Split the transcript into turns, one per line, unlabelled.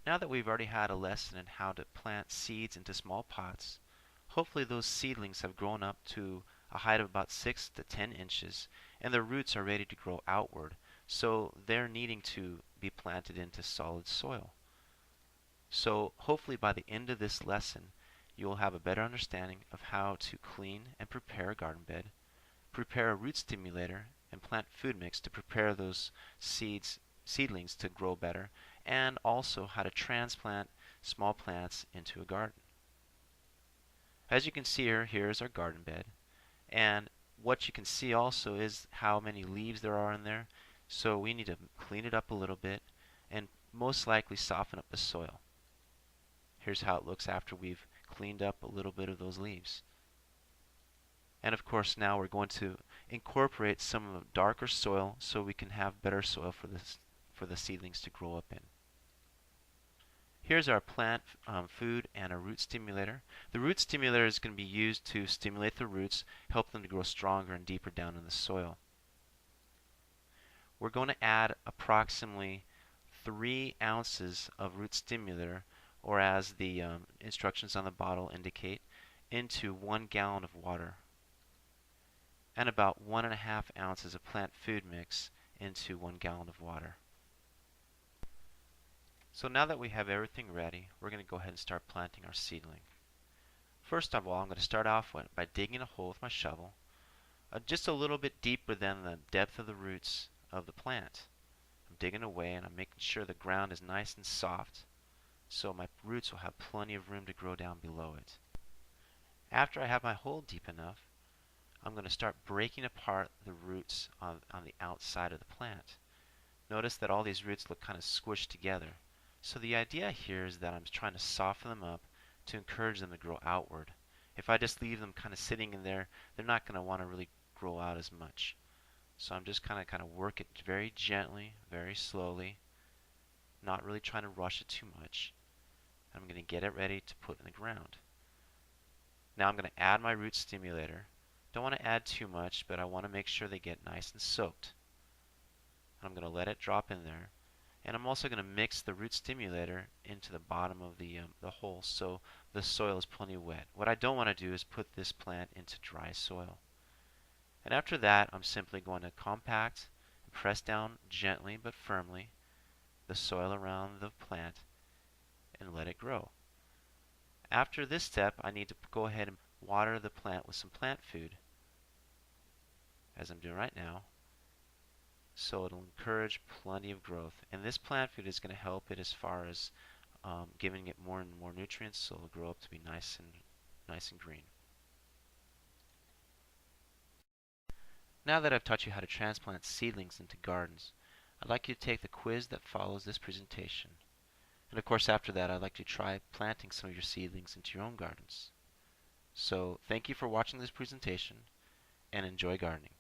Now that we've already had a lesson in how to plant seeds into small pots, hopefully those seedlings have grown up to a height of about 6 to 10 inches and their roots are ready to grow outward, so they're needing to be planted into solid soil. So hopefully by the end of this lesson, you'll have a better understanding of how to clean and prepare a garden bed, prepare a root stimulator, and plant food mix to prepare those seedlings to grow better, and also how to transplant small plants into a garden. As you can see here, here's our garden bed. And what you can see also is how many leaves there are in there. So we need to clean it up a little bit and most likely soften up the soil. Here's how it looks after we've cleaned up a little bit of those leaves. And of course now we're going to incorporate some of the darker soil so we can have better soil for the seedlings to grow up in. Here's our plant food and a root stimulator. The root stimulator is going to be used to stimulate the roots, help them to grow stronger and deeper down in the soil. We're going to add approximately 3 ounces of root stimulator, or as the instructions on the bottle indicate, into 1 gallon of water, and about 1.5 ounces of plant food mix into 1 gallon of water. So now that we have everything ready, we're going to go ahead and start planting our seedling. First of all, I'm going to start off by digging a hole with my shovel, just a little bit deeper than the depth of the roots of the plant. I'm digging away and I'm making sure the ground is nice and soft so my roots will have plenty of room to grow down below it. After I have my hole deep enough, I'm going to start breaking apart the roots on the outside of the plant. Notice that all these roots look kind of squished together. So the idea here is that I'm trying to soften them up to encourage them to grow outward. If I just leave them kind of sitting in there, they're not going to want to really grow out as much. So I'm just kind of work it very gently, very slowly, not really trying to rush it too much. I'm going to get it ready to put in the ground. Now I'm going to add my root stimulator. Don't want to add too much, but I want to make sure they get nice and soaked. I'm going to let it drop in there. And I'm also going to mix the root stimulator into the bottom of the hole so the soil is plenty wet. What I don't want to do is put this plant into dry soil. And after that, I'm simply going to compact and press down gently but firmly the soil around the plant and let it grow. After this step, I need to go ahead and water the plant with some plant food, as I'm doing right now, so it'll encourage plenty of growth. And this plant food is going to help it as far as giving it more and more nutrients, so it'll grow up to be nice and green. Now that I've taught you how to transplant seedlings into gardens, I'd like you to take the quiz that follows this presentation. And of course after that I'd like you to try planting some of your seedlings into your own gardens. So thank you for watching this presentation and enjoy gardening.